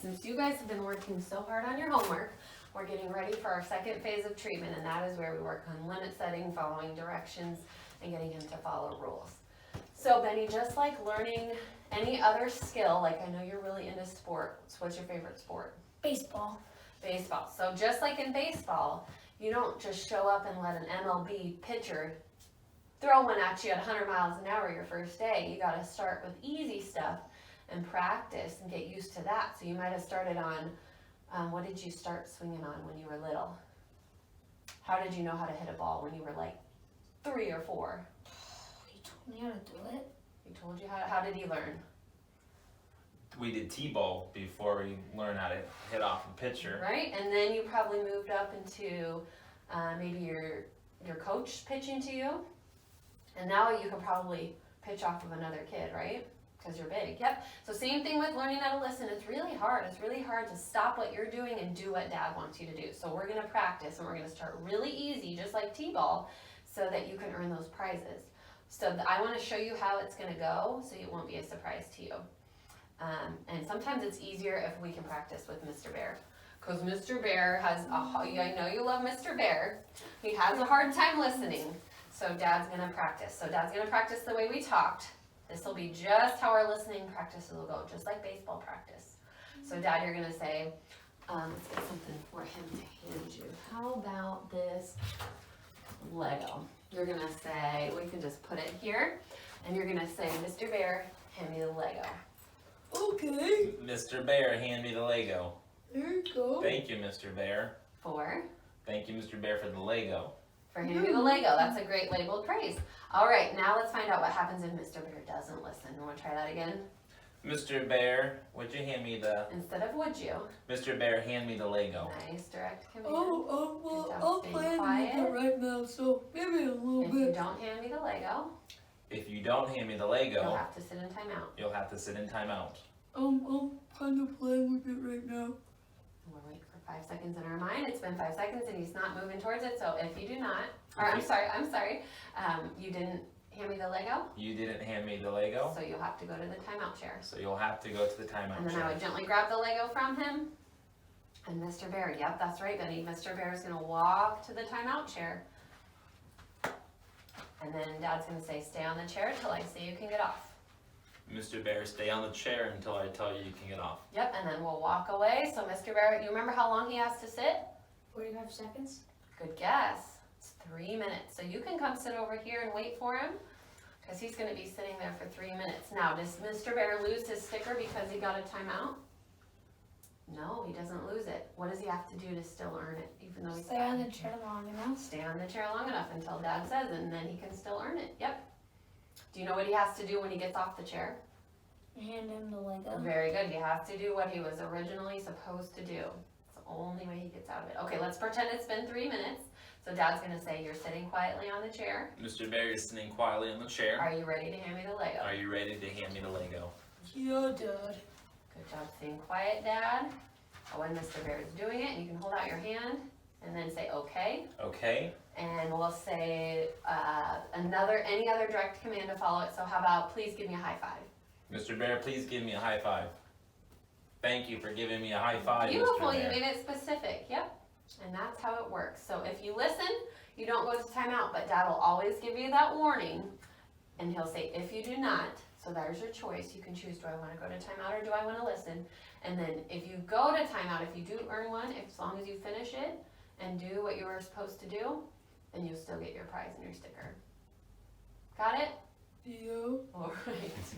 since you guys have been working so hard on your homework, we're getting ready for our second phase of treatment, and that is where we work on limit setting, following directions, and getting him to follow rules. So Benny, just like learning any other skill, like I know you're really into sports, what's your favorite sport? Baseball. Baseball. So just like in baseball, you don't just show up and let an MLB pitcher throw one at you at 100 miles an hour your first day. You got to start with easy stuff and practice and get used to that. So you might have started on, what did you start swinging on when you were little? How did you know how to hit a ball when you were like 3 or 4? He told me how to do it. He told you how did he learn? We did T-ball before we learned how to hit off a pitcher. Right, and then you probably moved up into maybe your coach pitching to you. And now you can probably pitch off of another kid, right? Because you're big, yep. So same thing with learning how to listen. It's really hard. It's really hard to stop what you're doing and do what Dad wants you to do. So we're gonna practice and we're gonna start really easy, just like T-ball, so that you can earn those prizes. So I wanna show you how it's gonna go, so it won't be a surprise to you. And sometimes it's easier if we can practice with Mr. Bear. Because Mr. Bear has I know you love Mr. Bear. He has a hard time listening. So Dad's gonna practice. So Dad's gonna practice the way we talked. This will be just how our listening practices will go, just like baseball practice. So Dad, you're gonna say, let's get something for him to hand you. How about this Lego? You're gonna say, we can just put it here, and you're gonna say, Mr. Bear, hand me the Lego. Okay. Mr. Bear, hand me the Lego. There you go. Thank you, Mr. Bear. For? Thank you, Mr. Bear, for the Lego. For handing me the Lego. That's a great labeled praise. All right, now let's find out what happens if Mr. Bear doesn't listen. You want to try that again? Mr. Bear, would you hand me the... Instead of would you. Mr. Bear, hand me the Lego. Nice, direct command. Well, Good job I'll staying play with quiet. it right now, so maybe a little If bit. you don't hand me the Lego, If you don't hand me the you'll Lego, have to sit in timeout. you'll have to sit in timeout. I'm kind of playing with it right now. We'll wait for 5 seconds in our mind. It's been 5 seconds and he's not moving towards it. So if you do not, or I'm sorry, you didn't hand me the Lego, You didn't hand me the Lego, so you'll have to go to the timeout chair. so you'll have to go to the timeout And then I chair. would gently grab the Lego from him. And Mr. Bear, yep, that's right, Benny. Mr. Bear is gonna walk to the timeout chair. And then Dad's gonna say, stay on the chair till I say you can get off. Mr. Bear, stay on the chair until I tell you can get off. Yep, and then we'll walk away. So Mr. Bear, you remember how long he has to sit? 45 seconds? Good guess. It's 3 minutes. So you can come sit over here and wait for him, because he's gonna be sitting there for 3 minutes. Now, does Mr. Bear lose his sticker because he got a timeout? No, he doesn't lose it. What does he have to do to still earn it, even though he's Stay on the chair long enough. stay on the chair long enough until Dad says, and then he can still earn it. Yep. Do you know what he has to do when he gets off the chair? Hand him the Lego. Very good. He has to do what he was originally supposed to do. It's the only way he gets out of it. Okay, let's pretend it's been 3 minutes. So Dad's gonna say, you're sitting quietly on the chair. Mr. Bear is sitting quietly on the chair. Are you ready to hand me the Lego? Are you ready to hand me the Lego? Yeah, Dad. Good job staying quiet, Dad. When Mr. Bear is doing it, you can hold out your hand and then say, okay. Okay. And we'll say any other direct command to follow it. So how about, please give me a high five. Mr. Bear, please give me a high five. Thank you for giving me a high five, Beautiful, Mr. you Bear. made it specific, yep. And that's how it works. So if you listen, you don't go to timeout, but Dad will always give you that warning. And he'll say, if you do not, so there's your choice. You can choose, do I want to go to timeout or do I want to listen? And then if you go to timeout, if you do earn one, as long as you finish it and do what you were supposed to do, then you'll still get your prize and your sticker. Got it? Yeah. All right.